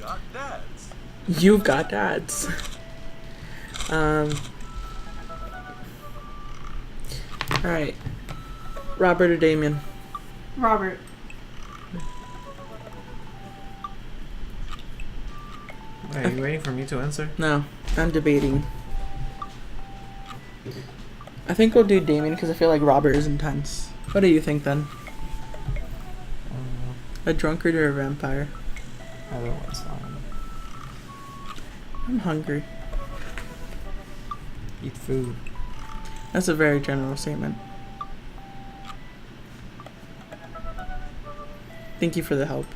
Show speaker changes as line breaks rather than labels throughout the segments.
got dads.
You've got dads. Alright. Robert or Damien?
Robert.
Wait, are you waiting for me to answer?
No, I'm debating. I think we'll do Damien because I feel like Robert is intense. What do you think then?
I don't know.
A drunkard or a vampire?
Either one's fine.
I'm hungry.
Eat food.
That's a very general statement. Thank you for the help.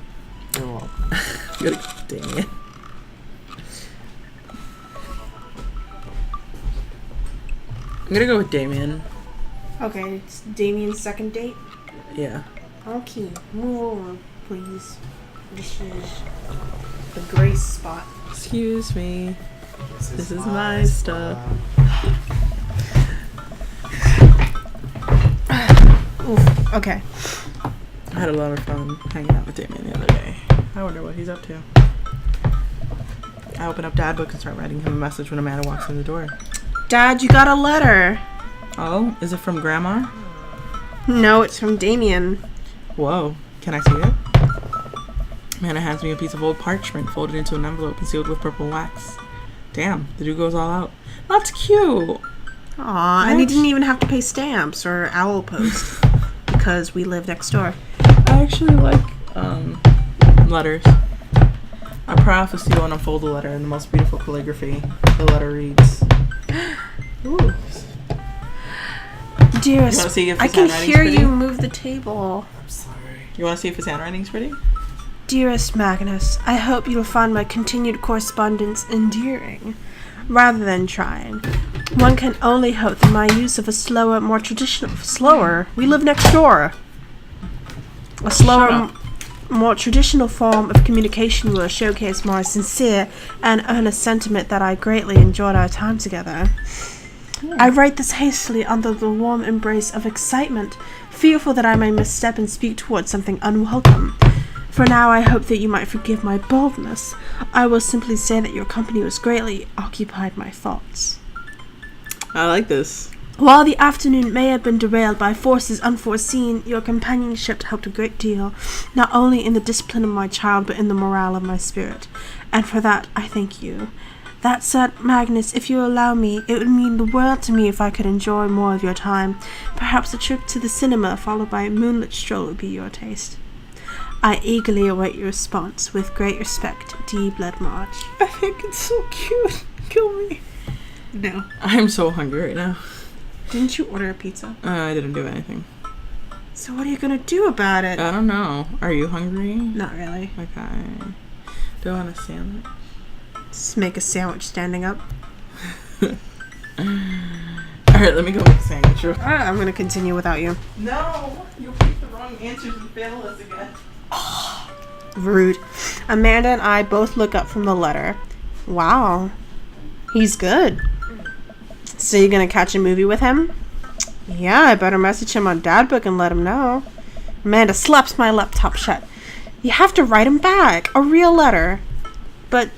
You're welcome.
Good, Damien. I'm gonna go with Damien.
Okay, it's Damien's second date.
Yeah.
Okay, move over, please. This is the grace spot.
Excuse me. This is my stuff.
Oof, okay.
I had a lot of fun hanging out with Damien the other day. I wonder what he's up to. I open up Dad Book and start writing him a message when Amanda walks in the door.
Dad, you got a letter.
Oh, is it from Grandma?
No, it's from Damien.
Whoa, can I see it? Amanda hands me a piece of old parchment folded into an envelope and sealed with purple wax. Damn, the dude goes all out. That's cute.
Aw, and he didn't even have to pay stamps or owl post because we live next door.
I actually like letters. I promise you want to unfold the letter in the most beautiful calligraphy. The letter reads. Ooh.
Dearest,
You wanna see if
I
his
can
handwriting's
hear
pretty?
you move the table.
I'm sorry.
You want to see if his handwriting's pretty?
Dearest Magnus, I hope you'll find my continued correspondence endearing, rather than trying. One can only hope that my use of a slower, more traditional... Slower? We live next door. A slower, more traditional form of communication will showcase my sincere and earnest sentiment that I greatly enjoyed our time together. I write this hastily under the warm embrace of excitement, fearful that I may misstep and speak towards something unwelcome. For now, I hope that you might forgive my boldness. I will simply say that your company was greatly occupied my thoughts.
I like this.
While the afternoon may have been derailed by forces unforeseen, your companionship helped a great deal, not only in the discipline of my child, but in the morale of my spirit. And for that, I thank you. That said, Magnus, if you allow me, it would mean the world to me if I could enjoy more of your time. Perhaps a trip to the cinema followed by a moonlit stroll would be your taste. I eagerly await your response. With great respect, D. Blood March.
I think it's so cute. Kill me.
No.
I'm so hungry right now.
Didn't you order a pizza?
I didn't do anything.
So what are you gonna do about it?
I don't know. Are you hungry?
Not really.
Okay. Do I want a sandwich?
Just make a sandwich standing up.
Alright, let me go make a sandwich.
I'm gonna continue without you.
No! You'll pick the wrong answers and fail us again.
Rude. Amanda and I both look up from the letter. Wow. He's good. So you gonna catch a movie with him? Yeah, I better message him on Dad Book and let him know. Amanda slaps my laptop shut. You have to write him back. A real letter. But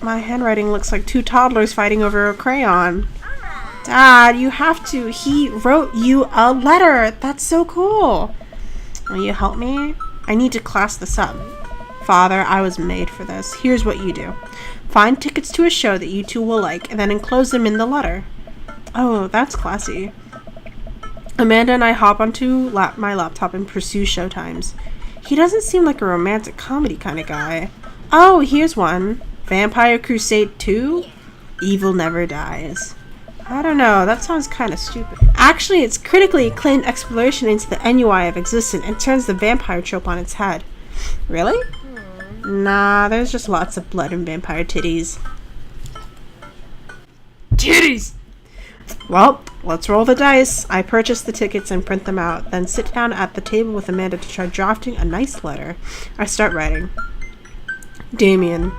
my handwriting looks like two toddlers fighting over a crayon. Dad, you have to. He wrote you a letter. That's so cool. Will you help me? I need to class this up. Father, I was made for this. Here's what you do. Find tickets to a show that you two will like, and then enclose them in the letter. Oh, that's classy. Amanda and I hop onto my laptop and pursue showtimes. He doesn't seem like a romantic comedy kind of guy. Oh, here's one. Vampire Crusade 2? Evil Never Dies. I don't know, that sounds kind of stupid. Actually, it's critically acclaimed exploration into the ennui of existence and turns the vampire trope on its head. Really? Nah, there's just lots of blood and vampire titties. Titties! Well, let's roll the dice. I purchase the tickets and print them out, then sit down at the table with Amanda to try drafting a nice letter. I start writing. Damien.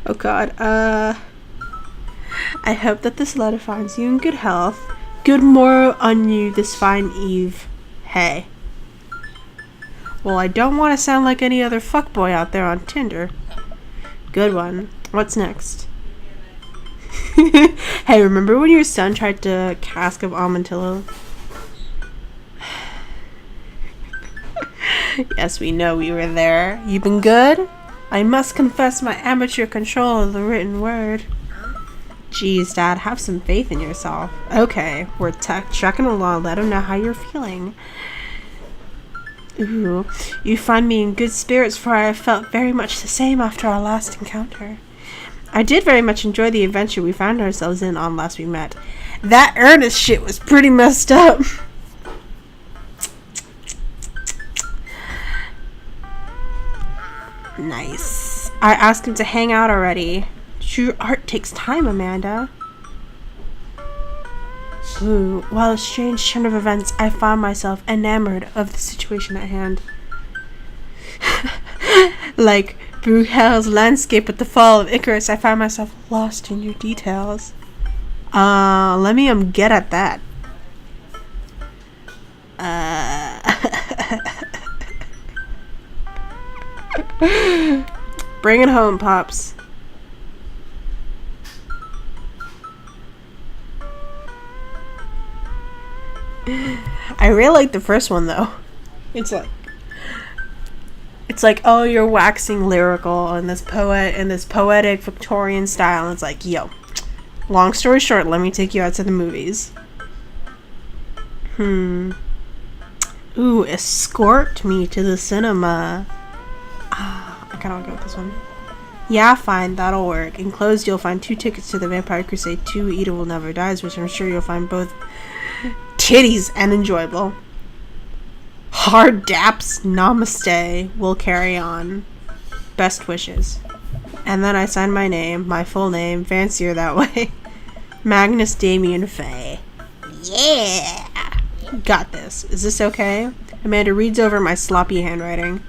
Oh god, I hope that this letter finds you in good health. Good morrow on you this fine eve. Hey. Well, I don't want to sound like any other fuckboy out there on Tinder. Good one. What's next? Hey, remember when your son tried to cask of Amantillo? Yes, we know we were there. You been good? I must confess my amateur control of the written word. Jeez, Dad, have some faith in yourself. Okay, we're trucking along. Let him know how you're feeling. Ooh, you find me in good spirits, for I felt very much the same after our last encounter. I did very much enjoy the adventure we found ourselves in on last we met. That Ernest shit was pretty messed up. Nice. I asked him to hang out already. True art takes time, Amanda. Ooh, while a strange turn of events, I found myself enamored of the situation at hand. Like Bruegel's landscape at the fall of Icarus, I found myself lost in your details. Let me get at that. Bring it home, Pops. I really like the first one though. It's like, oh, you're waxing lyrical in this poetic Victorian style, and it's like, yo, long story short, let me take you out to the movies. Ooh, escort me to the cinema. I kinda wanna go with this one. Yeah, fine, that'll work. Enclosed, you'll find 2 tickets to the Vampire Crusade 2 Edith Will Never Dies, which I'm sure you'll find both titties and enjoyable. Hard daps, namaste, will carry on. Best wishes. And then I signed my name, my full name, fancier that way. Magnus Damien Fay. Yeah! Got this. Is this okay? Amanda reads over my sloppy handwriting.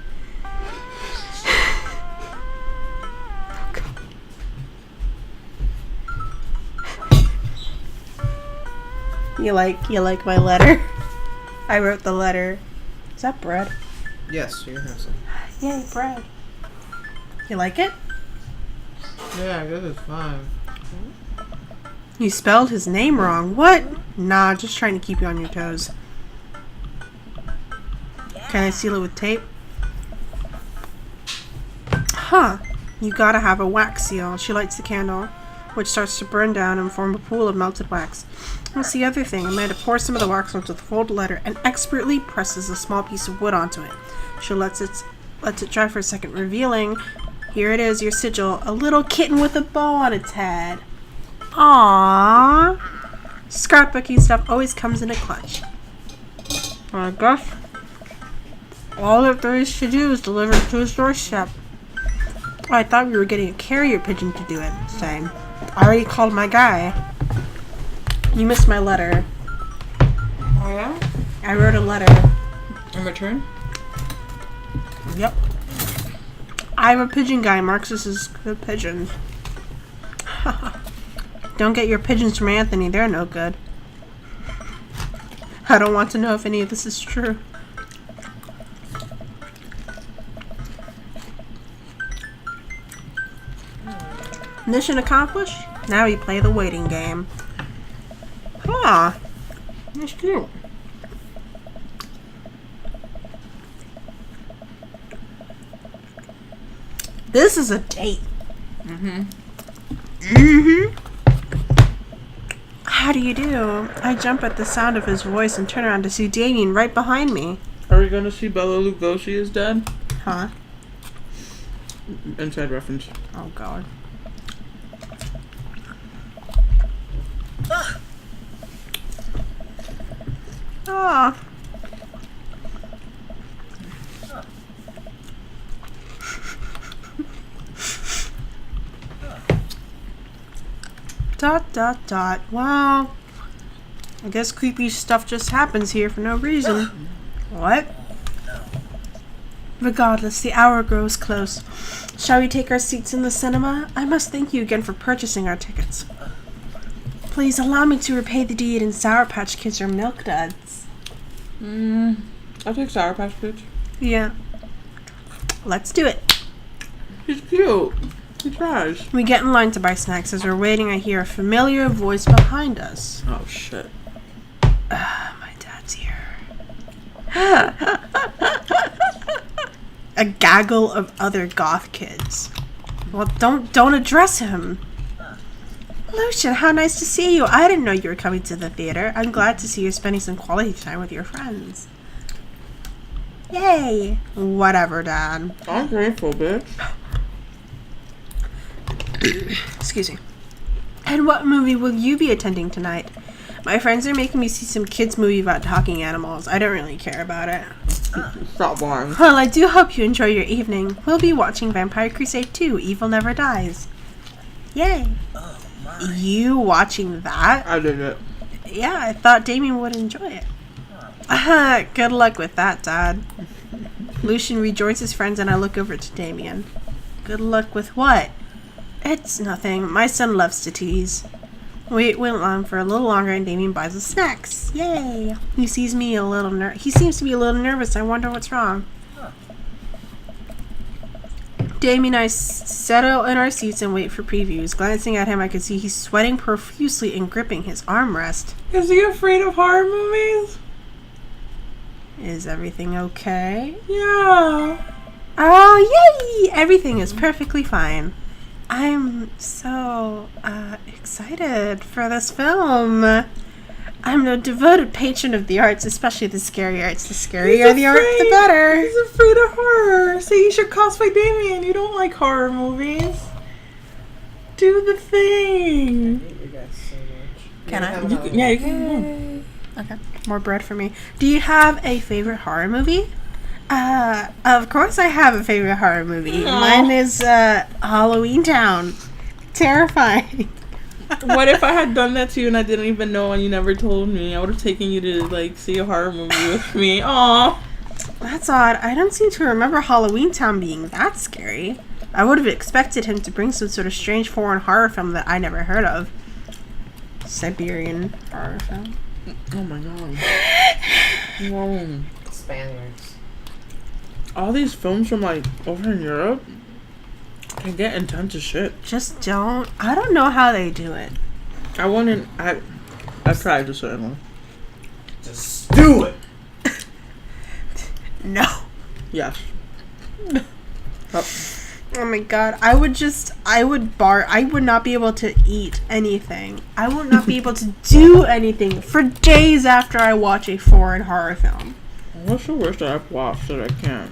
You like my letter? I wrote the letter. Is that bread?
Yes, you can have some.
Yay, bread. You like it?
Yeah, I guess it's fine.
You spelled his name wrong. What? Nah, just trying to keep you on your toes. Can I seal it with tape? Huh. You gotta have a wax seal. She lights the candle, which starts to burn down and form a pool of melted wax. What's the other thing? Amanda pours some of the wax onto the folded letter and expertly presses a small piece of wood onto it. She lets it dry for a second, revealing, here it is, your sigil, a little kitten with a bow on its head. Aww. Scrapbooking stuff always comes in a clutch. I guess all that there is to do is deliver it to his doorstep. Oh, I thought we were getting a carrier pigeon to do it. Same. I already called my guy. You missed my letter.
Oh yeah?
I wrote a letter.
In return?
Yep. I'm a pigeon guy. Marxus is a pigeon. Don't get your pigeons from Anthony. They're no good. I don't want to know if any of this is true. Mission accomplished? Now we play the waiting game. Huh.
That's cute.
This is a date.
Mm-hmm.
Mm-hmm. How do you do? I jump at the sound of his voice and turn around to see Damien right behind me.
Are we gonna see Bela Lugosi is dead?
Huh?
Inside reference.
Oh, God. Ah. Dot, dot, dot. Well, I guess creepy stuff just happens here for no reason. What? Regardless, the hour grows close. Shall we take our seats in the cinema? I must thank you again for purchasing our tickets. Please allow me to repay the deed in Sour Patch Kids or Milk Duds.
I'll take Sour Patch Kids.
Yeah. Let's do it.
He's cute. He tries.
We get in line to buy snacks. As we're waiting, I hear a familiar voice behind us.
Oh, shit.
My dad's here. A gaggle of other goth kids. Well, don't address him. Lucian, how nice to see you. I didn't know you were coming to the theater. I'm glad to see you're spending some quality time with your friends. Yay. Whatever, Dad.
I'm grateful, bitch.
Excuse me. And what movie will you be attending tonight? My friends are making me see some kids' movie about talking animals. I don't really care about it.
Stop lying.
Well, I do hope you enjoy your evening. We'll be watching Vampire Crusade 2, Evil Never Dies. Yay. You watching that?
I did it.
Yeah, I thought Damien would enjoy it. Good luck with that, Dad. Lucian rejoins his friends and I look over to Damien. Good luck with what? It's nothing. My son loves to tease. We went on for a little longer and Damien buys us snacks. Yay! He sees me a little he seems to be a little nervous. I wonder what's wrong. Damien and I settle in our seats and wait for previews. Glancing at him, I can see he's sweating profusely and gripping his armrest.
Is he afraid of horror movies?
Is everything okay?
Yeah.
Oh, yay! Everything is perfectly fine. I'm so excited for this film. I'm a devoted patron of the arts, especially the scary arts. The scarier the art, the better.
He's afraid of horror. So you should cosplay Damien. You don't like horror movies. Do the thing.
You guys so much.
Can I?
Yeah, you can.
Okay, more bread for me. Do you have a favorite horror movie? Of course I have a favorite horror movie.
Aw.
Mine is Halloween Town. Terrifying.
What if I had done that to you and I didn't even know and you never told me? I would have taken you to like see a horror movie with me. Aw.
That's odd. I don't seem to remember Halloween Town being that scary. I would have expected him to bring some sort of strange foreign horror film that I never heard of. Siberian horror film.
Oh my god. Whoa.
Spaniards.
All these films from like over in Europe can get intense as shit.
Just don't. I don't know how they do it.
I tried to say one.
Just do it!
No.
Yes. Oh.
Oh my god. I would not be able to eat anything. I would not be able to do anything for days after I watch a foreign horror film.
What's the worst that I've watched that I can't?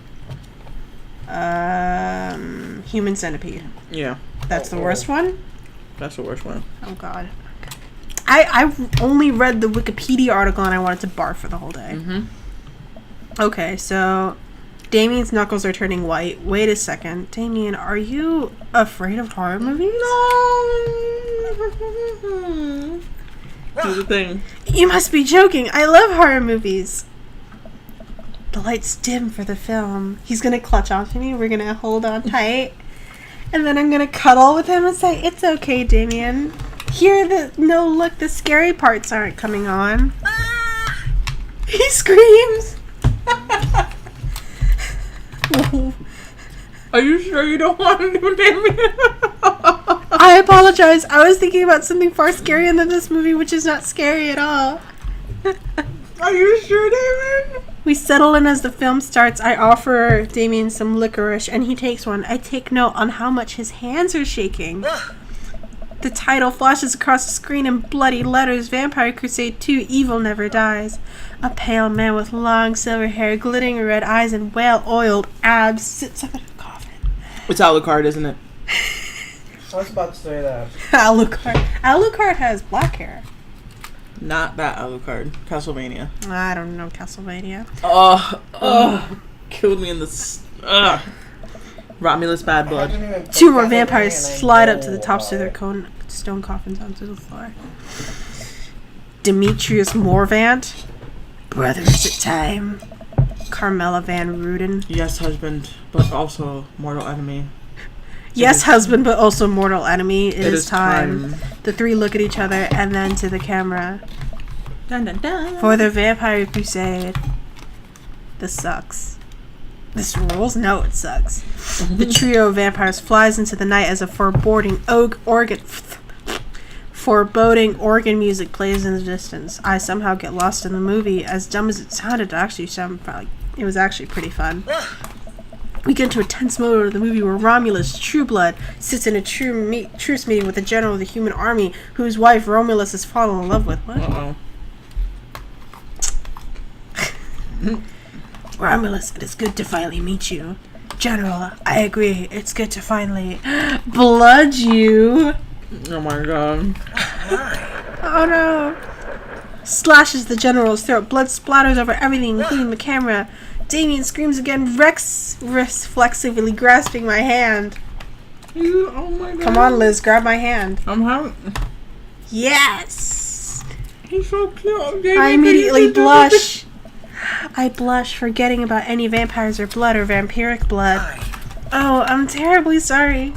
Human Centipede.
Yeah,
That's the worst one?
that's the worst one.
Oh god. I've only read the Wikipedia article and I wanted to barf for the whole day.
Mm-hmm.
Okay, so Damien's knuckles are turning white. Wait a second. Damien, are you afraid of horror movies?
No. Here's the thing.
You must be joking. I love horror movies. The lights dim for the film. He's gonna clutch onto me. We're gonna hold on tight. And then I'm gonna cuddle with him and say, "It's okay, Damien. Look, the scary parts aren't coming on." He screams.
Are you sure you don't want to do Damien?
I apologize. I was thinking about something far scarier than this movie, which is not scary at all.
Are you sure, Damien?
We settle in as the film starts. I offer Damien some licorice, and he takes one. I take note on how much his hands are shaking. The title flashes across the screen in bloody letters. Vampire Crusade 2, Evil Never Dies. A pale man with long silver hair, glittering red eyes, and well-oiled abs sits up in a coffin.
It's Alucard, isn't it?
I was about to say that.
Alucard. Alucard has black hair.
Not that Alucard. Castlevania.
I don't know Castlevania.
Killed me in the... Romulus bad blood.
Two more vampires slide up to the tops of their stone coffins onto the floor. Demetrius Morvant. Brother, is it time? Carmela Van Ruden.
Yes, husband, but also mortal enemy.
Yes, husband, but also mortal enemy. It is
time.
The three look at each other and then to the camera.
Dun, dun, dun.
For the Vampire Crusade. This sucks. This rules? No, it sucks. The trio of vampires flies into the night as a foreboding organ music plays in the distance. I somehow get lost in the movie. As dumb as it sounded, it was actually pretty fun. We get into a tense mode of the movie where Romulus, True Blood, sits in a truce meeting with the general of the human army, whose wife Romulus has fallen in love with. What?
Uh-oh.
Romulus, it is good to finally meet you. General, I agree. It's good to finally blood you.
Oh my god.
Oh no. Slashes the general's throat. Blood splatters over everything, including the camera. Damien screams again. Rex reflexively grasping my hand.
Oh my god.
Come on, Liz, grab my hand.
I'm having...
Yes!
He's so cute. Damien,
I immediately blush. I blush, forgetting about any vampires or blood or vampiric blood. Oh, I'm terribly sorry.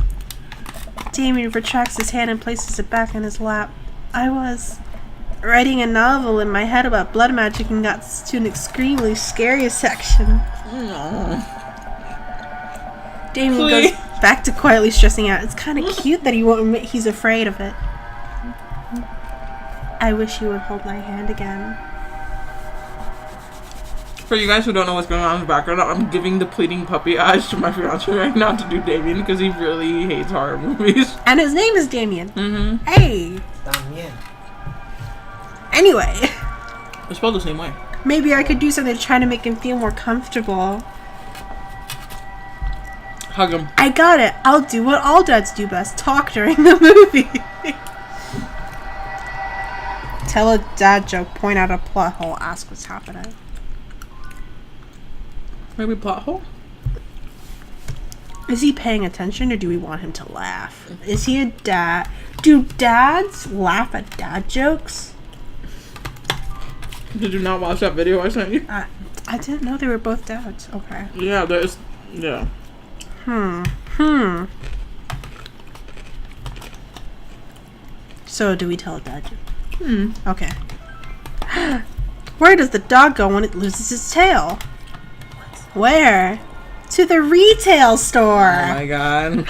Damien retracts his hand and places it back in his lap. I was writing a novel in my head about blood magic and got to an extremely scary section.
No.
Damien goes back to quietly stressing out. It's kind of cute that he won't admit he's afraid of it. I wish you would hold my hand again.
For you guys who don't know what's going on in the background, I'm giving the pleading puppy eyes to my fiance right now to do Damien because he really hates horror movies.
And his name is Damien.
Mm-hmm.
Hey.
Damien.
Anyway.
It's spelled the same way.
Maybe I could do something to try to make him feel more comfortable.
Hug him.
I got it. I'll do what all dads do best. Talk during the movie. Tell a dad joke. Point out a plot hole. Ask what's happening.
Maybe plot hole?
Is he paying attention or do we want him to laugh? Is he a dad? Do dads laugh at dad jokes?
Did you not watch that video I sent you?
I didn't know they were both dads. Okay.
Yeah, there's... Yeah.
So, do we tell a dad joke? Okay. Where does the dog go when it loses its tail? Where? To the retail store.
Oh my god.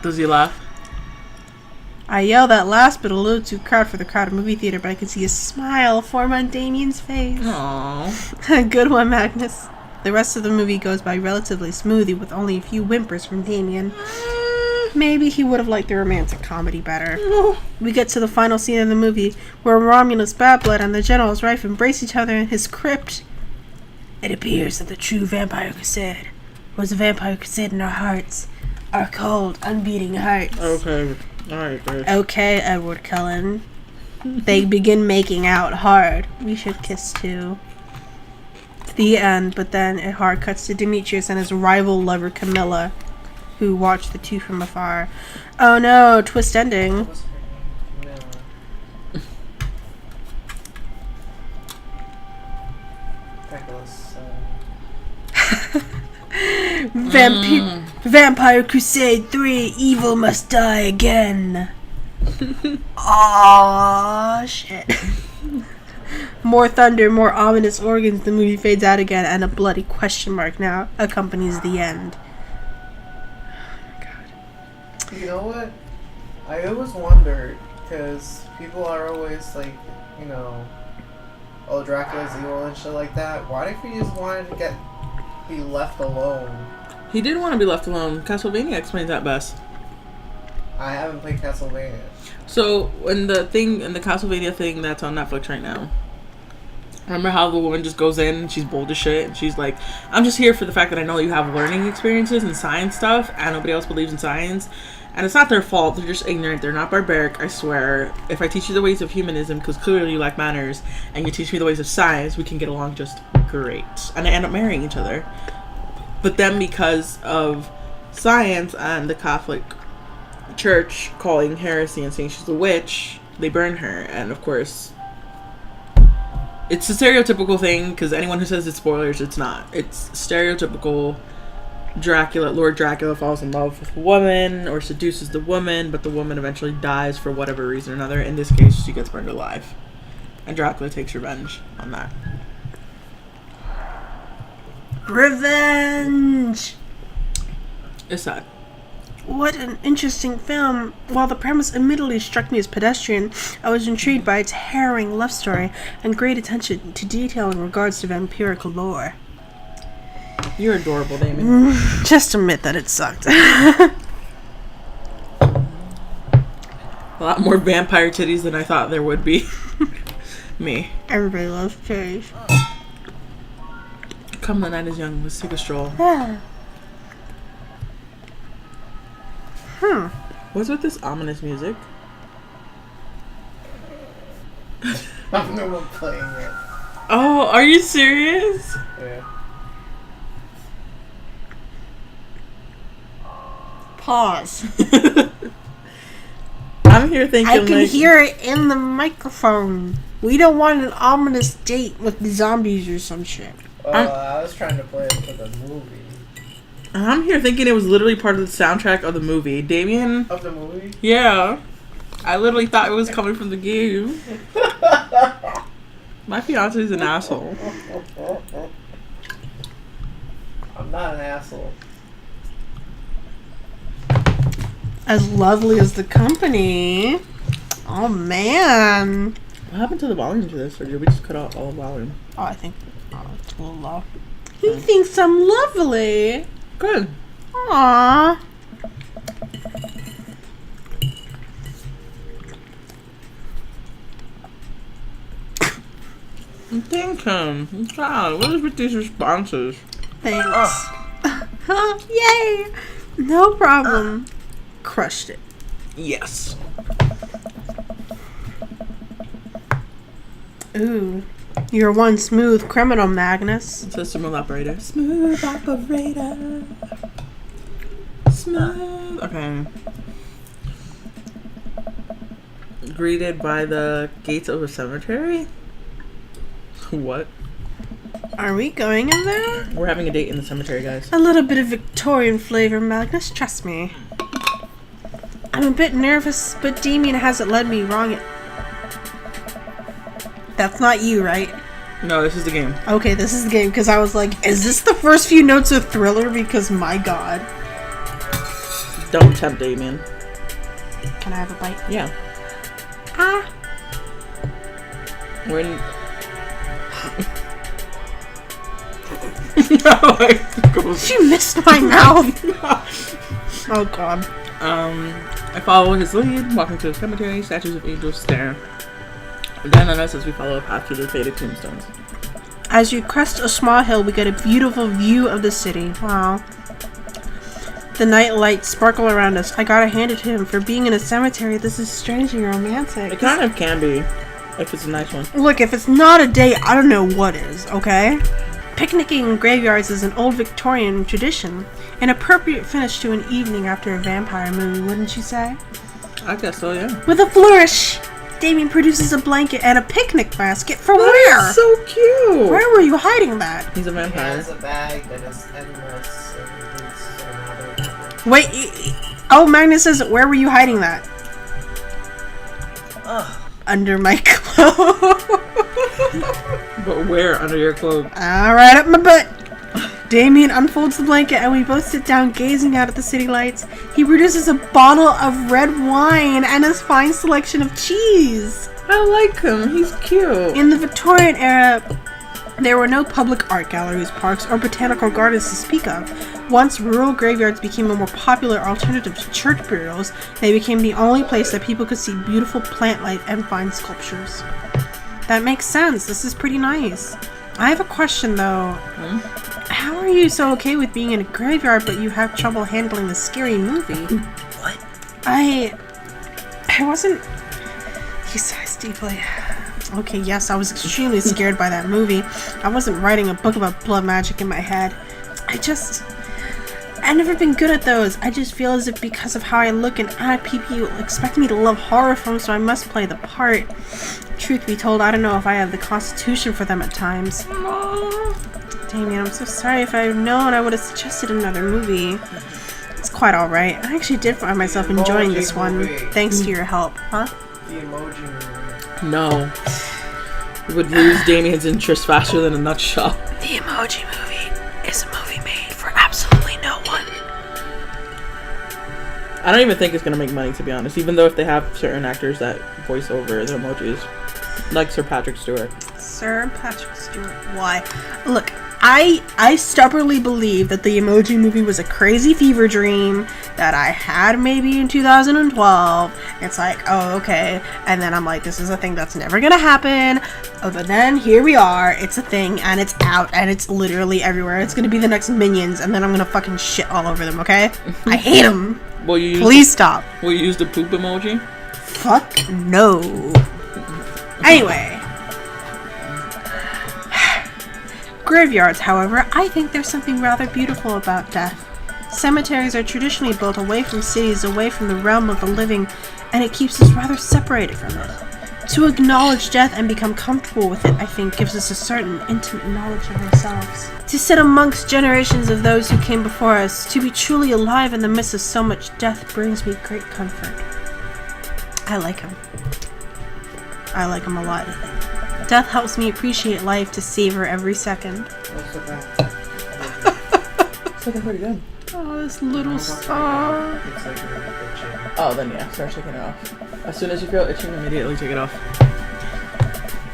Does he laugh?
I yell that last bit a little too crowd for the crowded movie theater, but I can see a smile form on Damien's face.
Aww.
Good one, Magnus. The rest of the movie goes by relatively smoothly with only a few whimpers from Damien. Maybe he would have liked the romantic comedy better. We get to the final scene of the movie where Romulus, Bad Blood, and the General's wife embrace each other in his crypt. It appears that the true vampire crusade was a vampire crusade in our hearts. Our cold, unbeating hearts.
Okay. Alright, Grace.
Okay, Edward Cullen. They begin making out hard. We should kiss too. The end, but then it hard cuts to Demetrius and his rival lover Camilla, who watch the two from afar. Oh no, twist ending. Vampire Crusade 3, Evil Must Die Again. Aww, shit. More thunder, more ominous organs, the movie fades out again, and a bloody question mark now accompanies the end. Oh my god.
You know what? I always wondered, because people are always like, you know, oh, Dracula's evil and shit like that. Why if he just wanted to be left alone?
He did want to be left alone. Castlevania explains that best.
I haven't played Castlevania.
So, in the Castlevania thing that's on Netflix right now, remember how the woman just goes in and she's bold as shit and she's like, I'm just here for the fact that I know you have learning experiences and science stuff and nobody else believes in science. And it's not their fault. They're just ignorant. They're not barbaric, I swear. If I teach you the ways of humanism, because clearly you lack manners, and you teach me the ways of science, we can get along just great. And they end up marrying each other. But then because of science and the Catholic Church calling heresy and saying she's a witch, they burn her. And of course, it's a stereotypical thing, because anyone who says it's spoilers, it's not. It's stereotypical. Lord Dracula falls in love with a woman or seduces the woman, but the woman eventually dies for whatever reason or another. In this case, she gets burned alive. And Dracula takes revenge on that.
Revenge!
It's sad.
What an interesting film. While the premise admittedly struck me as pedestrian, I was intrigued by its harrowing love story and great attention to detail in regards to vampiric lore.
You're adorable, Damien.
Just admit that it sucked.
A lot more vampire titties than I thought there would be. Me.
Everybody loves titties.
Come, the night is young. Let's take a stroll. What's with this ominous music?
I'm the one playing it.
Oh, are you serious?
Yeah.
Pause.
I'm here thinking
I can hear it in the microphone. We don't want an ominous date with the zombies or some shit.
I was trying to play it for the movie.
I'm here thinking it was literally part of the soundtrack of the movie. Damien?
Of the movie?
Yeah. I literally thought it was coming from the game. My fiance's an asshole.
I'm not an asshole.
As lovely as the company. Oh, man.
What happened to the volume to this? Or did we just cut out all the volume?
Oh, I think it's a little low. He thinks I'm lovely.
Good.
Aww.
Thank him. God, what is with these responses?
Thanks. Yay. No problem. Crushed it.
Yes.
Ooh. You're one smooth criminal, Magnus.
It says smooth operator. Smooth operator. Smooth. Okay. Greeted by the gates of a cemetery? What?
Are we going in there?
We're having a date in the cemetery, guys.
A little bit of Victorian flavor, Magnus. Trust me. I'm a bit nervous, but Damien hasn't led me wrong. That's not you, right?
No, this is the game.
Okay, this is the game, because I was like, is this the first few notes of Thriller? Because, my god.
Don't tempt Damien.
Can I have a bite?
Yeah.
Ah.
When...
She missed my mouth. Oh god.
I follow his lead, walking to the cemetery, statues of angels stare. Then on us as we follow a path to the faded tombstones.
As you crest a small hill, we get a beautiful view of the city. Wow. The night lights sparkle around us. I gotta hand it to him for being in a cemetery. This is strangely romantic.
It kind of can be, if it's a nice one.
Look, if it's not a date, I don't know what is, okay? Picnicking in graveyards is an old Victorian tradition. An appropriate finish to an evening after a vampire movie, wouldn't you say?
I guess so, yeah.
With a flourish, Damien produces a blanket and a picnic basket. For where?
That's so cute!
Where were you hiding that?
He's a
He
vampire.
has a bag that is endless and leads to another.
Wait, oh, Magnus says, where were you hiding that?
Ugh.
Under my clothes.
But where under your clothes?
Alright, up my butt. Damien unfolds the blanket and we both sit down gazing out at the city lights. He produces a bottle of red wine and a fine selection of cheese.
I like him. He's cute.
In the Victorian era, there were no public art galleries, parks, or botanical gardens to speak of. Once rural graveyards became a more popular alternative to church burials, they became the only place that people could see beautiful plant life and fine sculptures. That makes sense. This is pretty nice. I have a question, though. How are you so okay with being in a graveyard, but you have trouble handling a scary movie?
What?
I wasn't... He sighs deeply. Okay, yes, I was extremely scared by that movie. I wasn't writing a book about blood magic in my head. I've never been good at those. I just feel as if because of how I look and act, people expect me to love horror films, so I must play the part. Truth be told, I don't know if I have the constitution for them at times. Damien, I'm so sorry. If I had known, I would have suggested another movie. It's quite alright. I actually did find myself enjoying this one, thanks to your help. Huh?
The Emoji Movie.
No. You would lose Damien's interest faster than a nutshell.
The Emoji Movie. is a movie made for absolutely no one.
I don't even think it's gonna make money, to be honest. Even though if they have certain actors that voice over the emojis, like Sir Patrick Stewart.
Sir Patrick Stewart. Why? Look, I stubbornly believe that the Emoji Movie was a crazy fever dream that I had maybe in 2012. It's like, oh, okay. And then I'm like, this is a thing that's never gonna happen. Oh, but then here we are. It's a thing, and it's out, and it's literally everywhere. It's gonna be the next Minions, and then I'm gonna fucking shit all over them, okay? I hate them. Please stop.
Will you use the poop emoji?
Fuck no. Anyway. Graveyards, however, I think there's something rather beautiful about death. Cemeteries are traditionally built away from cities, away from the realm of the living, and it keeps us rather separated from it. To acknowledge death and become comfortable with it, I think, gives us a certain intimate knowledge of ourselves. To sit amongst generations of those who came before us, to be truly alive in the midst of so much death brings me great comfort. I like him. I like him a lot. Death helps me appreciate life, to savor every second.
What's with that?
It's looking pretty good.
Oh, this little song.
It's like really itchy.
Oh, then yeah, start taking it off. As soon as you feel itching, immediately take it off.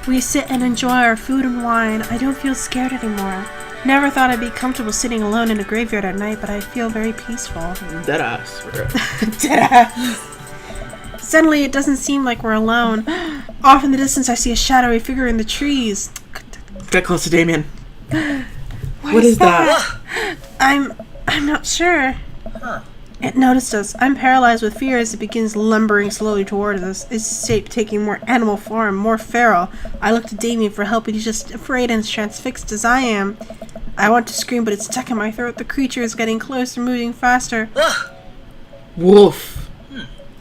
We sit and enjoy our food and wine. I don't feel scared anymore. Never thought I'd be comfortable sitting alone in a graveyard at night, but I feel very peaceful.
Deadass.
Deadass. Suddenly, it doesn't seem like we're alone. Off in the distance, I see a shadowy figure in the trees.
Get close to Damien.
What
is that?
I'm not sure. It noticed us. I'm paralyzed with fear as it begins lumbering slowly towards us, its shape taking more animal form, more feral. I look to Damien for help, but he's just afraid and transfixed as I am. I want to scream, but it's stuck in my throat. The creature is getting closer, moving faster.
Wolf.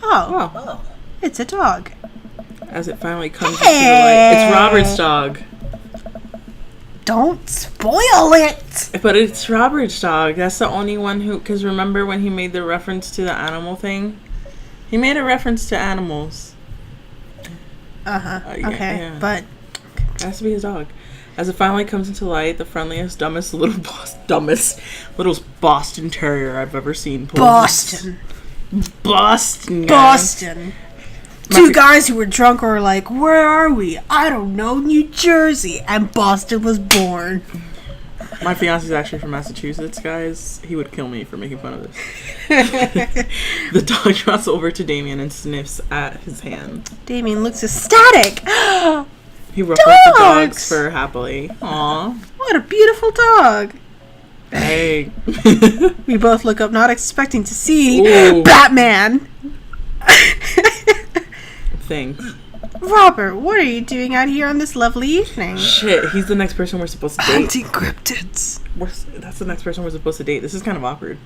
Oh. It's a dog.
As it finally comes into the light. It's Robert's dog.
Don't spoil it!
But it's Robert's dog. That's the only one who... Because remember when he made the reference to the animal thing? He made a reference to animals.
Okay,
yeah.
but...
It has to be his dog. As it finally comes into light, the friendliest, dumbest little Boston Terrier I've ever seen.
Boston. Two guys who were drunk were like, where are we? I don't know, New Jersey. And Boston was born.
My fiance's actually from Massachusetts, guys. He would kill me for making fun of this. The dog trots over to Damien and sniffs at his hand.
Damien looks ecstatic.
He ruffles the dog's fur happily. Aww.
What a beautiful dog.
Hey.
We both look up, not expecting to see Batman.
Thanks.
Robert, what are you doing out here on this lovely evening?
Shit, he's the next person we're supposed to date.
Hunting cryptids.
That's the next person we're supposed to date. This is kind of awkward.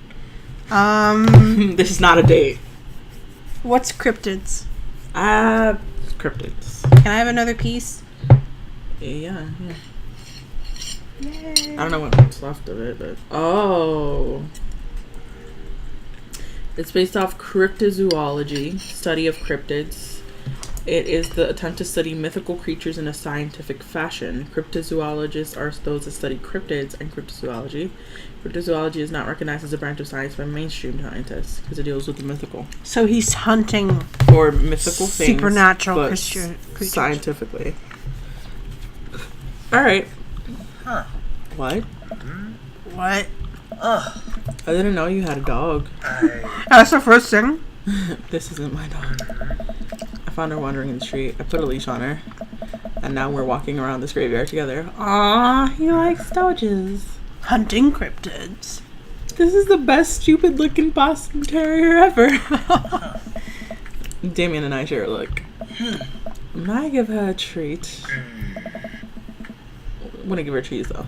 This
is not a date.
What's cryptids?
Cryptids.
Can I have another piece?
Yeah.
Yay.
I don't know what's left of it, but... Oh. It's based off cryptozoology, study of cryptids. It is the attempt to study mythical creatures in a scientific fashion. Cryptozoologists are those that study cryptids and cryptozoology. Cryptozoology is not recognized as a branch of science by mainstream scientists because it deals with the mythical.
So he's hunting
for mythical things,
supernatural
creatures. Scientifically. Alright.
Huh.
What?
What?
I didn't know you had a dog.
That's the first thing.
This isn't my dog. I found her wandering in the street. I put a leash on her. And now we're walking around this graveyard together. Aww, he likes Doges.
Hunting cryptids.
This is the best stupid looking Boston Terrier ever. Damien and I share a look. Might give her a treat. Wouldn't give her cheese though.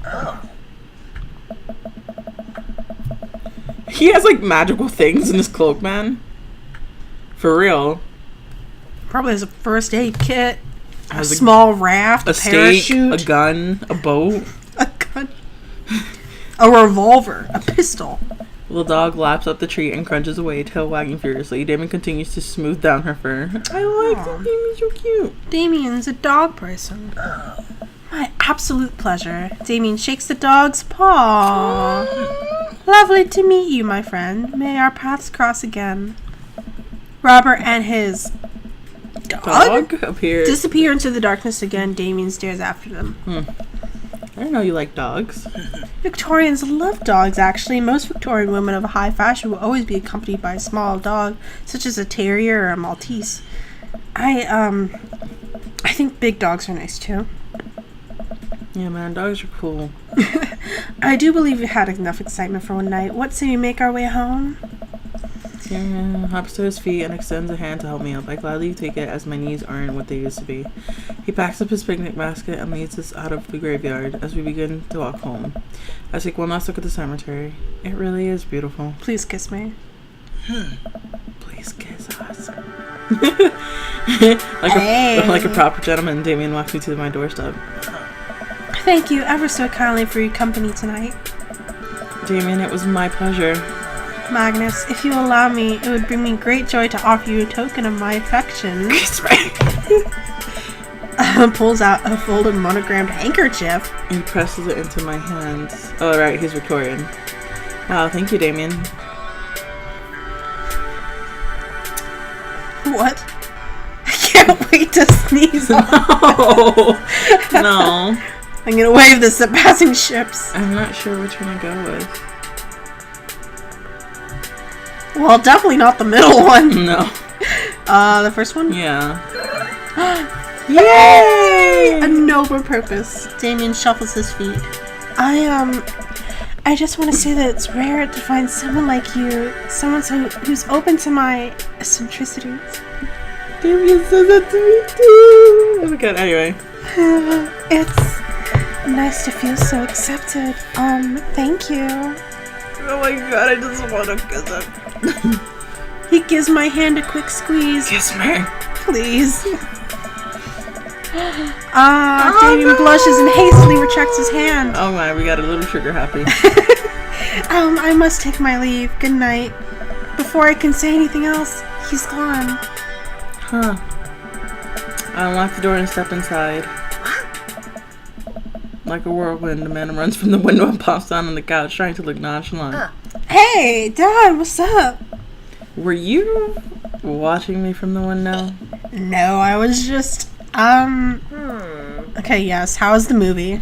He has like magical things in his cloak, man. For real.
Probably has a first aid kit, a small raft, a parachute,
a gun, a boat,
a revolver, a pistol.
The dog laps up the tree and crunches away, tail wagging furiously. Damien continues to smooth down her fur. I like it. Damien's so cute.
Damien's a dog person. My absolute pleasure. Damien shakes the dog's paw. Lovely to meet you, my friend. May our paths cross again. Robert and his dog
appears.
Disappear into the darkness again. Damien stares after them.
I didn't know you like dogs.
Victorians love dogs, actually. Most Victorian women of high fashion will always be accompanied by a small dog, such as a terrier or a Maltese. I think big dogs are nice, too.
Yeah, man, dogs are cool.
I do believe we had enough excitement for one night. What say we make our way home?
Tyrion hops to his feet and extends a hand to help me up. I gladly take it as my knees aren't what they used to be. He packs up his picnic basket and leads us out of the graveyard as we begin to walk home. I take one last look at the cemetery. It really is beautiful.
Please kiss me.
Please kiss us.
Hey.
like a proper gentleman, Damien walks me to my doorstep.
Thank you ever so kindly for your company tonight.
Damien, it was my pleasure.
Magnus, if you allow me, it would bring me great joy to offer you a token of my affection.
Kiss me.
Pulls out a folded monogrammed handkerchief.
He presses it into my hands. Oh, right, he's Victorian. Wow, thank you, Damien.
What? I can't wait to sneeze.
No. No.
I'm gonna wave this at passing ships.
I'm not sure which one to go with.
Well, definitely not the middle one.
No.
The first one?
Yeah.
Yay! A noble purpose. Damien shuffles his feet. I just want to say that it's rare to find someone like you. Someone who's open to my eccentricities.
Damien says that to me too. Oh my god, anyway.
It's nice to feel so accepted. Thank you.
Oh my god, I just want to kiss him.
He gives my hand a quick squeeze.
Kiss me.
Please. Damien blushes and hastily retracts his hand.
Oh my, we got a little trigger happy.
I must take my leave. Good night. Before I can say anything else, he's gone.
Huh. I unlock the door and step inside. Like a whirlwind, the man runs from the window and pops down on the couch, trying to look nonchalant.
Hey, Dad, what's up?
Were you watching me from the window?
No, I was just, Okay, yes, how was the movie?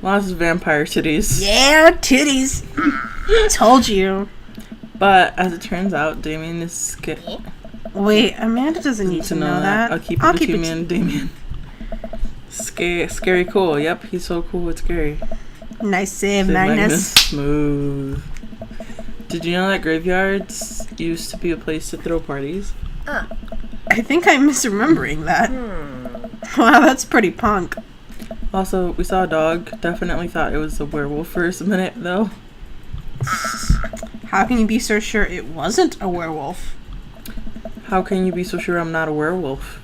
Lots of vampire titties.
Yeah, titties. Told you.
But, as it turns out, Damien is scared.
Wait, Amanda doesn't need to know that.
I'll keep it between me and Damien. Scary cool. Yep, he's so cool, it's scary.
Nice save, Magnus.
Smooth. Did you know that graveyards used to be a place to throw parties?
I think I'm misremembering that. Wow, that's pretty punk.
Also, we saw a dog. Definitely thought it was a werewolf for a minute, though.
How can you be so sure it wasn't a werewolf?
How can you be so sure I'm not a werewolf?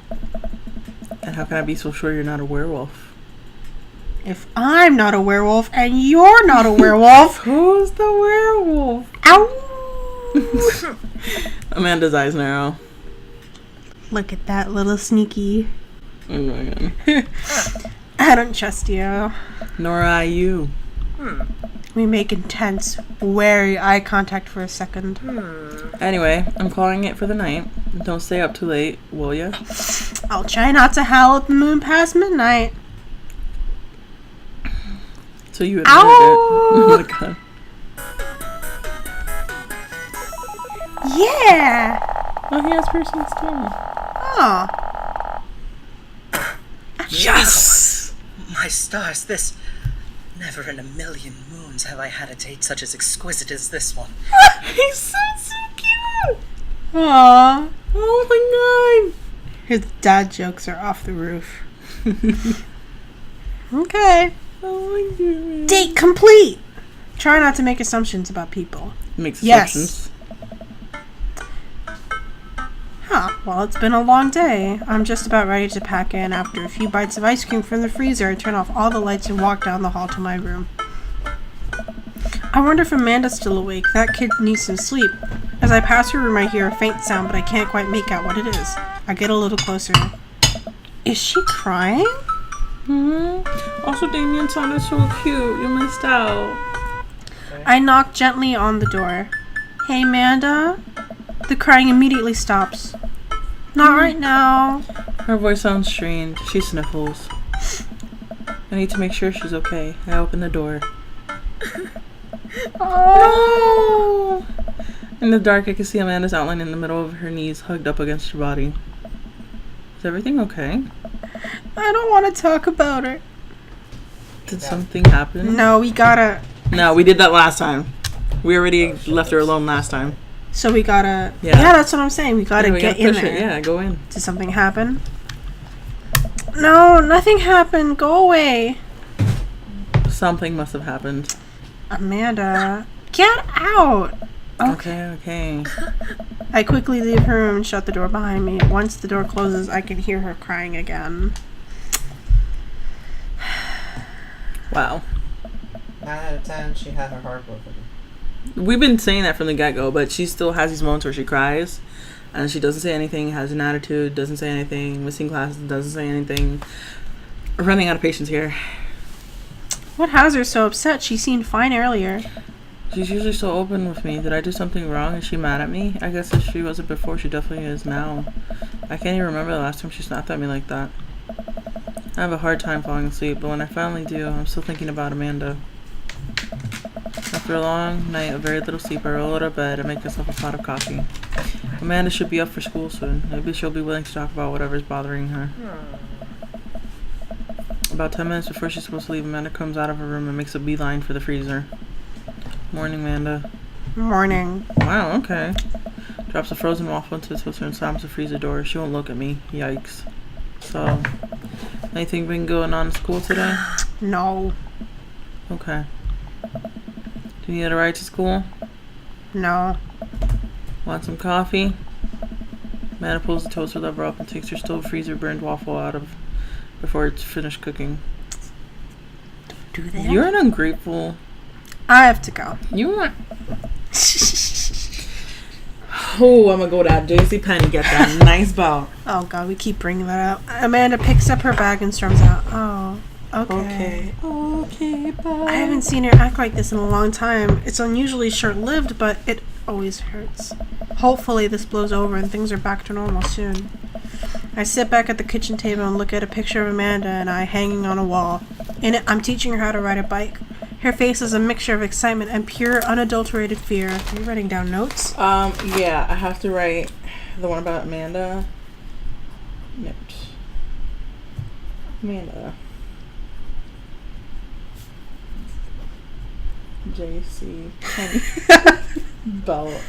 And how can I be so sure you're not a werewolf?
If I'm not a werewolf and you're not a werewolf...
Who's the werewolf?
Ow!
Amanda's eyes narrow.
Look at that little sneaky.
Oh my god.
I don't trust you.
Nor I you.
We make intense, wary eye contact for a second.
Anyway, I'm calling it for the night. Don't stay up too late, will ya?
I'll try not to howl at the moon past midnight.
So you admitted
Ow!
it. Oh my god.
Yeah!
Oh, he has piercings too.
Oh.
Yes!
My stars, this... Never in a million moons have I had a date such as exquisite as this one.
He's so cute!
Aww.
Oh my god!
His dad jokes are off the roof. Okay.
Oh my god.
Date complete! Try not to make assumptions about people.
Makes
Yes.
assumptions.
Huh, well, it's been a long day. I'm just about ready to pack in. After a few bites of ice cream from the freezer, I turn off all the lights and walk down the hall to my room. I wonder if Amanda's still awake. That kid needs some sleep. As I pass her room, I hear a faint sound, but I can't quite make out what it is. I get a little closer. Is she crying?
Also, Damien sounded so cute. You missed out.
I knock gently on the door. Hey, Amanda? The crying immediately stops. Not right now.
Her voice sounds strained. She sniffles. I need to make sure she's okay. I open the door.
Oh.
In the dark, I can see Amanda's outline in the middle of her knees, hugged up against her body. Is everything okay?
I don't want to talk about it.
Did something happen?
No, we gotta.
No, we did that last time. We already left her alone last time.
So we gotta.
Yeah.
Yeah, that's what I'm saying. We gotta
Yeah, we
get
gotta
in
push
there.
it. Yeah, go in.
Did something happen? No, nothing happened. Go away.
Something must have happened.
Amanda, get out.
Okay.
I quickly leave her room and shut the door behind me. Once the door closes, I can hear her crying again.
Wow.
9 out of 10, she had her heart broken.
We've been saying that from the get-go, but she still has these moments where she cries and she doesn't say anything, has an attitude, doesn't say anything, missing classes, doesn't say anything. We're running out of patience here.
What has her so upset? She seemed fine earlier.
She's usually so open with me. Did I do something wrong? Is she mad at me? I guess if she wasn't before, she definitely is now. I can't even remember the last time she snapped at me like that. I have a hard time falling asleep, but when I finally do, I'm still thinking about Amanda. After a long night of very little sleep, I roll out of bed and make myself a pot of coffee. Amanda should be up for school soon. Maybe she'll be willing to talk about whatever's bothering her. About 10 minutes before she's supposed to leave, Amanda comes out of her room and makes a beeline for the freezer. Morning, Amanda.
Morning.
Wow, okay. Drops a frozen waffle into the toaster and slams the freezer door. She won't look at me. Yikes. So, anything been going on in school today?
No.
Okay. Do you need a ride to school?
No.
Want some coffee? Amanda pulls the toaster lever up and takes her stove freezer burned waffle out of before it's finished cooking.
Do that?
You're an ungrateful.
I have to go.
You want? Oh, I'm gonna go to that JC Penney, get that nice belt.
Oh god, we keep bringing that up. Amanda picks up her bag and storms out. Oh, okay.
Okay, bye.
I haven't seen her act like this in a long time. It's unusually short-lived, but it always hurts. Hopefully this blows over and things are back to normal soon. I sit back at the kitchen table and look at a picture of Amanda and I hanging on a wall. In it, I'm teaching her how to ride a bike. Her face is a mixture of excitement and pure, unadulterated fear. Are you writing down notes?
Yeah, I have to write the one about Amanda. Note. Amanda. JC Belt.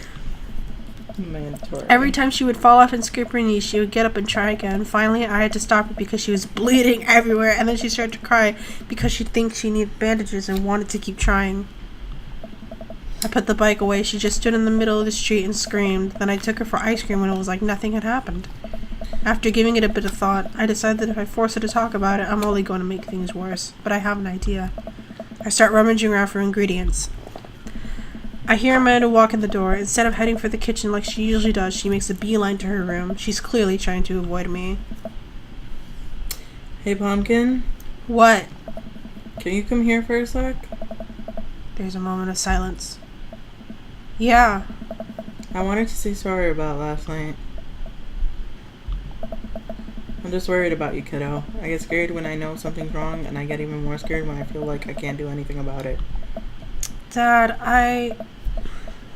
Mandatory.
Every time she would fall off and scrape her knees, she would get up and try again. Finally, I had to stop her because she was bleeding everywhere, and then she started to cry because she thinks she needed bandages and wanted to keep trying. I put the bike away. She just stood in the middle of the street and screamed. Then I took her for ice cream and it was like nothing had happened. After giving it a bit of thought, I decided that if I force her to talk about it, I'm only going to make things worse. But I have an idea. I start rummaging around for ingredients. I hear Amanda walk in the door. Instead of heading for the kitchen like she usually does, she makes a beeline to her room. She's clearly trying to avoid me.
Hey, Pumpkin.
What?
Can you come here for a sec?
There's a moment of silence. Yeah.
I wanted to say sorry about last night. I'm just worried about you, kiddo. I get scared when I know something's wrong, and I get even more scared when I feel like I can't do anything about it.
Dad,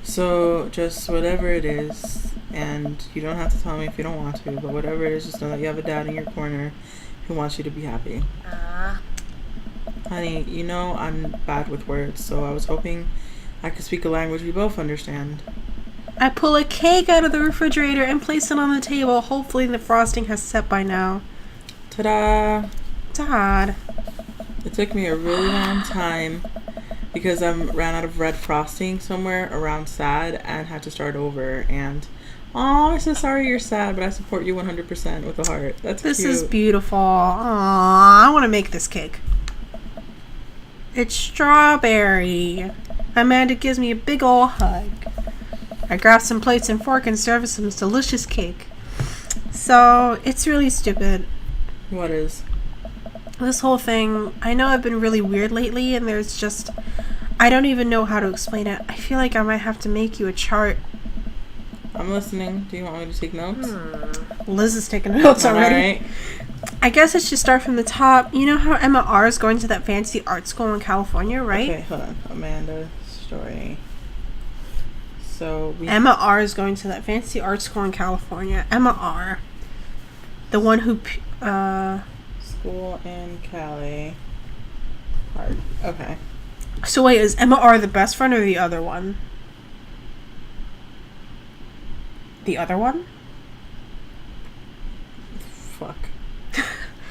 So, just whatever it is, and you don't have to tell me if you don't want to, but whatever it is, just know that you have a dad in your corner who wants you to be happy. Honey, you know I'm bad with words, so I was hoping I could speak a language we both understand.
I pull a cake out of the refrigerator and place it on the table. Hopefully the frosting has set by now.
Ta-da!
Dad.
It took me a really long time because I ran out of red frosting somewhere around sad and had to start over. And, oh, I'm so sorry you're sad, but I support you 100% with a heart. That's
This
cute.
is beautiful. Aww, I want to make this cake. It's strawberry. Amanda gives me a big ol' hug. I grab some plates and fork and serve some delicious cake. So, it's really stupid.
What is?
This whole thing, I know I've been really weird lately, and there's just, I don't even know how to explain it. I feel like I might have to make you a chart.
I'm listening. Do you want me to take notes?
Liz is taking notes already.
Alright.
I guess I should start from the top. You know how Emma R is going to that fancy art school in California, right?
Okay, hold on. Amanda story. So we
Emma R is going to that fancy art school in California. Emma R. The one who,
school in Cali. Hard. Okay.
So wait, is Emma R the best friend or the other one? The other one?
Fuck.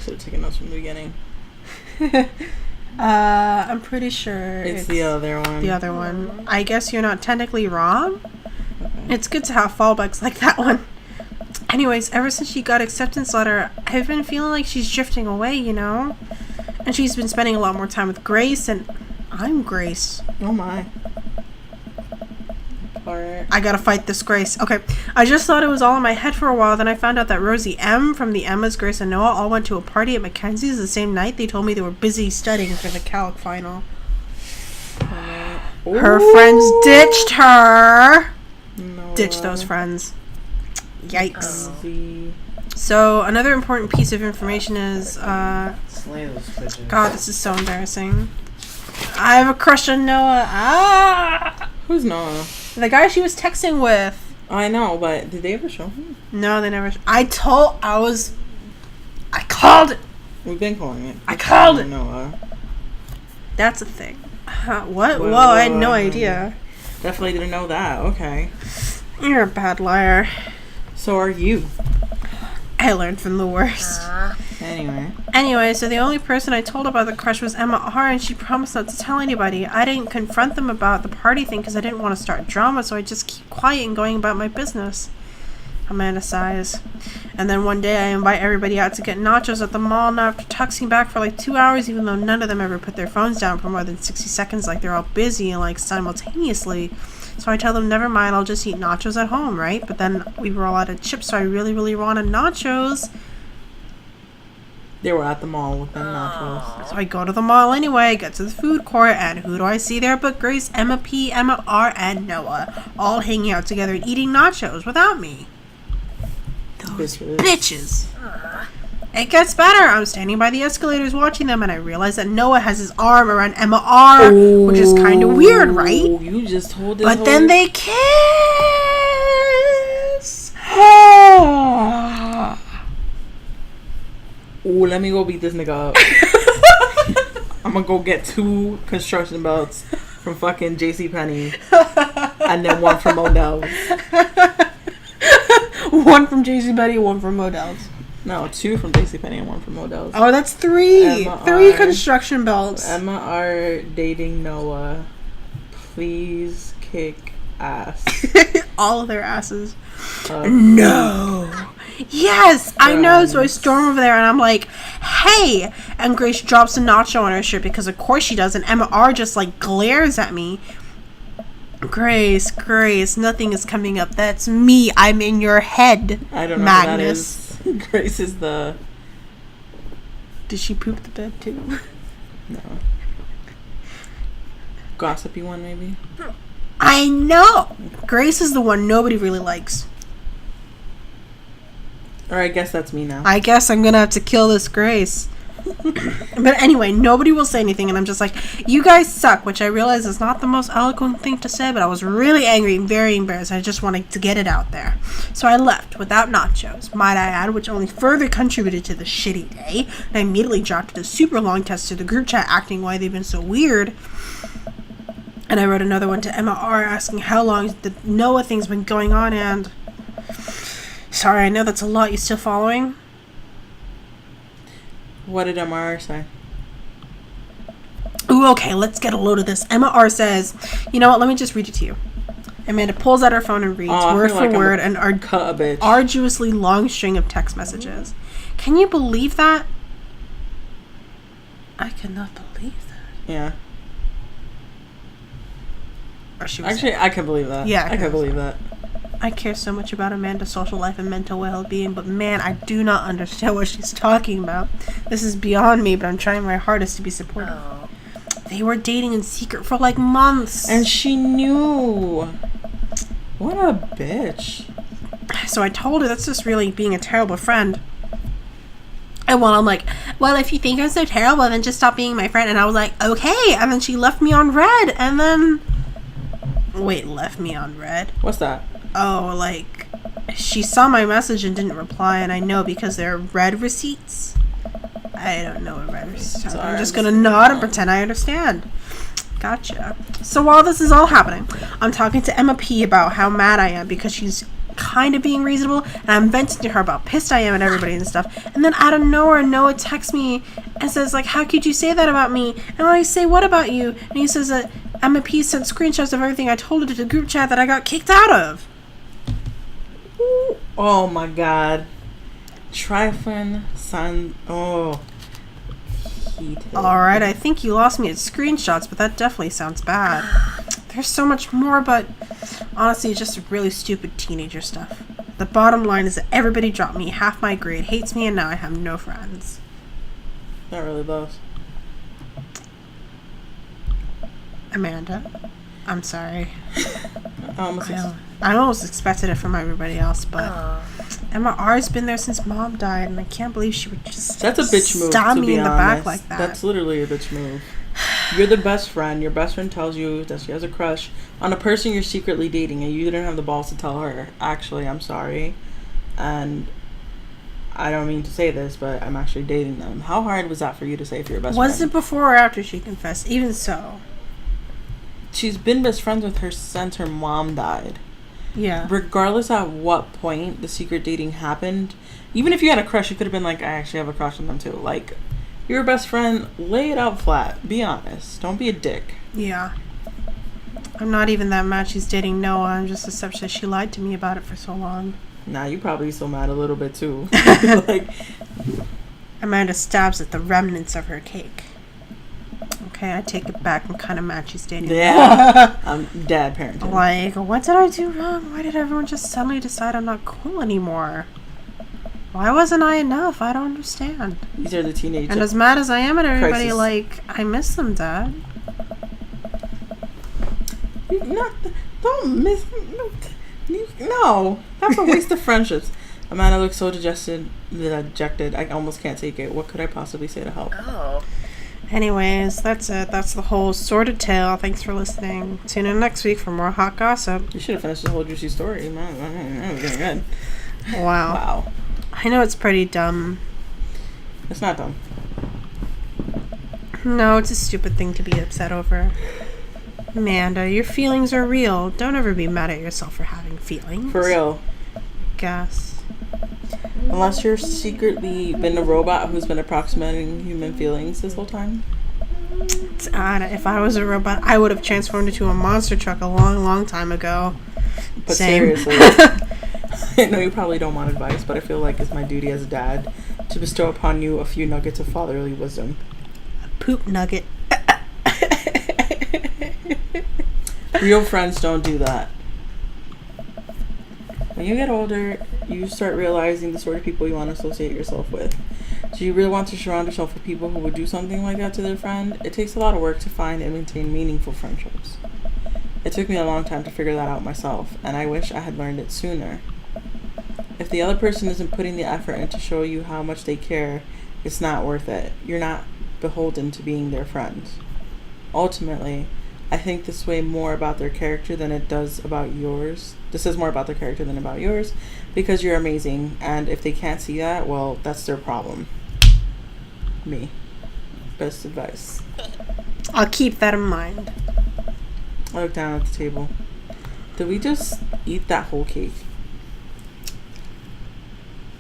Should have taken notes from the beginning.
I'm pretty sure
It's the other one.
the other one. I guess you're not technically wrong.
Okay.
It's good to have fallbacks like that one. Anyways, ever since she got acceptance letter, I've been feeling like she's drifting away, you know? And she's been spending a lot more time with Grace, and I'm Grace.
Oh my. Part.
I gotta fight this Grace. Okay, I just thought it was all in my head for a while, then I found out that Rosie M. from the Emmas, Grace, and Noah all went to a party at Mackenzie's the same night. They told me they were busy studying for the Calc final. Her friends ditched her.
No.
Ditch those friends. Yikes.
Rosie.
So, another important piece of information is,
Slay those pigeons.
God, this is so embarrassing. I have a crush on Noah. Ah!
Who's Noah?
The guy she was texting with.
I know, but did they ever show him?
No, they never. I called it.
We've been calling it.
I called it.
Noah.
That's a thing. What?
Well,
Whoa, I had no idea.
Definitely didn't know that. Okay.
You're a bad liar.
So are you.
I learned from the worst. Anyway, so the only person I told about the crush was Emma R, and she promised not to tell anybody. I didn't confront them about the party thing because I didn't want to start drama, so I just keep quiet and going about my business. Amanda sighs. And then one day I invite everybody out to get nachos at the mall, and after tuxing back for like 2 hours, even though none of them ever put their phones down for more than 60 seconds, like they're all busy and like simultaneously. So I tell them, never mind, I'll just eat nachos at home, right? But then we were all out of chips, so I really, really wanted nachos.
They were at the mall with them nachos.
So I go to the mall anyway, get to the food court, and who do I see there but Grace, Emma P, Emma R, and Noah, all hanging out together and eating nachos without me. Those bitches. It gets better. I'm standing by the escalators watching them, and I realize that Noah has his arm around Emma R, which is kind of weird, right?
You just told this
But
whole...
then they kiss.
Ooh, let me go beat this nigga up. I'm gonna go get 2 construction belts from fucking JCPenney and then 1 from Odell's.
1 from JCPenney, 1 from Modell's.
No, 2 from JCPenney and 1 from Odell's.
Oh, that's 3.
Emma
3
R.
construction belts.
Emma R dating Noah. Please kick ass.
All of their asses.
Uh,
No. Yes, I know. So I storm over there and I'm like, hey. And Grace drops a nacho on her shirt because of course she does. And Emma R just like glares at me. Grace, nothing is coming up. That's me. I'm in your head.
I don't know
Magnus.
who that is. Grace is the...
Did she poop the bed too?
No. Gossipy one, maybe?
I know. Grace is the one nobody really likes.
Or I guess that's me now.
I guess I'm gonna have to kill this Grace. But anyway, nobody will say anything, and I'm just like, you guys suck, which I realize is not the most eloquent thing to say, but I was really angry and very embarrassed. I just wanted to get it out there. So I left without nachos, might I add, which only further contributed to the shitty day. And I immediately dropped a super long text to the group chat acting why they've been so weird. And I wrote another one to Emma R asking how long the Noah thing's been going on, and... Sorry, I know that's a lot. You still following?
What did MR say?
Ooh, okay, let's get a load of this. Emma R says, you know what, let me just read it to you. Amanda pulls out her phone and reads word for word an arduously long string of text messages. Can you believe that? I cannot believe that.
Yeah.
Or she was
Actually, I can believe that.
Yeah.
I can believe that.
I care so much about Amanda's social life and mental well-being, but man, I do not understand what she's talking about. This is beyond me, but I'm trying my hardest to be supportive.
Oh.
They were dating in secret for like months.
And she knew. What a bitch.
So I told her that's just really being a terrible friend. And well, I'm like, well, if you think I'm so terrible, then just stop being my friend. And I was like, okay. And then she left me on red. And then... Wait, left me on red?
What's that?
Oh, like, she saw my message and didn't reply. And I know because they're red receipts. I don't know what red receipts are. I'm just going to nod and pretend I understand. Gotcha. So while this is all happening, I'm talking to Emma P about how mad I am because she's kind of being reasonable, and I'm venting to her about pissed I am at everybody and stuff. And then out of nowhere, Noah texts me and says, like, how could you say that about me? And I say, what about you? And he says that Emma P sent screenshots of everything I told her to the group chat that I got kicked out of.
Ooh. Oh my god. Trifling son. Oh.
Alright, I think you lost me at screenshots, but that definitely sounds bad. There's so much more, but honestly, it's just really stupid teenager stuff. The bottom line is that everybody dropped me, half my grade, hates me, and now I have no friends.
Not really those.
Amanda, I'm sorry.
I
almost expected it from everybody else, but
Oh.
Emma R's been there since Mom died, and I can't believe she would just
That's a bitch move,
stab
to
me
be
in the
honest.
back like that.
That's literally a bitch move. You're the best friend. Your best friend tells you that she has a crush on a person you're secretly dating, and you didn't have the balls to tell her, actually, I'm sorry. And I don't mean to say this, but I'm actually dating them. How hard was that for you to say for your best friend?
Was it before or after she confessed? Even so.
She's been best friends with her since her mom died.
Yeah.
Regardless at what point the secret dating happened, even if you had a crush, you could have been like, I actually have a crush on them too. Like, your best friend, lay it out flat. Be honest. Don't be a dick.
Yeah. I'm not even that mad she's dating Noah. I'm just upset that she lied to me about it for so long.
Nah, you probably still mad a little bit too. Like,
Amanda stabs at the remnants of her cake. Okay, I take it back. I'm kind of mad she's dating
yeah. I'm dad parenting.
Like, what did I do wrong? Why did everyone just suddenly decide I'm not cool anymore? Why wasn't I enough? I don't understand.
These are the teenagers.
And as mad as I am at everybody,
crisis.
like, I miss them, Dad.
Don't miss. No, that's a waste of friendships. Amanda looks so dejected. I almost can't take it. What could I possibly say to help?
Oh.
Anyways, that's it. That's the whole sordid tale. Thanks for listening. Tune in next week for more hot gossip.
You should have finished the whole juicy story. Man, that was getting good.
Wow.
Wow.
I know it's pretty dumb.
It's not dumb.
No, it's a stupid thing to be upset over. Amanda, your feelings are real. Don't ever be mad at yourself for having feelings.
For real.
Guess.
Unless you're secretly been a robot who's been approximating human feelings this whole time.
If I was a robot, I would have transformed into a monster truck a long, long time ago.
But
Same.
seriously. I know you probably don't want advice, but I feel like it's my duty as a dad to bestow upon you a few nuggets of fatherly wisdom.
Poop nugget.
Real friends don't do that. When you get older, you start realizing the sort of people you want to associate yourself with. Do you really want to surround yourself with people who would do something like that to their friend? It takes a lot of work to find and maintain meaningful friendships. It took me a long time to figure that out myself, and I wish I had learned it sooner. If the other person isn't putting the effort in to show you how much they care, it's not worth it. You're not beholden to being their friend. Ultimately, I think this way more about their character than it does about yours. This is more about their character than about yours, because you're amazing, and if they can't see that, well, that's their problem. Me. Best advice.
I'll keep that in mind.
I look down at the table. Did we just eat that whole cake?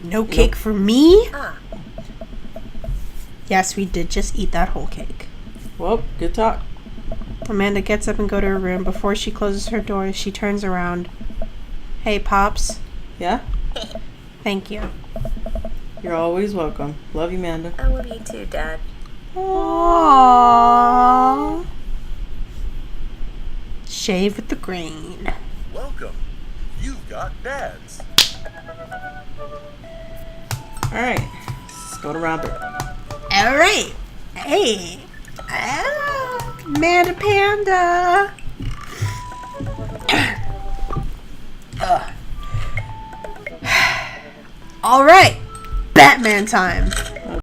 No cake for me?
Ah.
Yes, we did just eat that whole cake.
Well, good talk.
Amanda gets up and go to her room. Before she closes her door, she turns around. Hey, Pops.
Yeah?
Thank you.
You're always welcome. Love you, Amanda.
I love you too, Dad.
Aww. Shave with the grain.
Welcome. You've got dads.
Alright. Let's go to Robert.
All right. Hey. Manda Panda. All right. Batman time.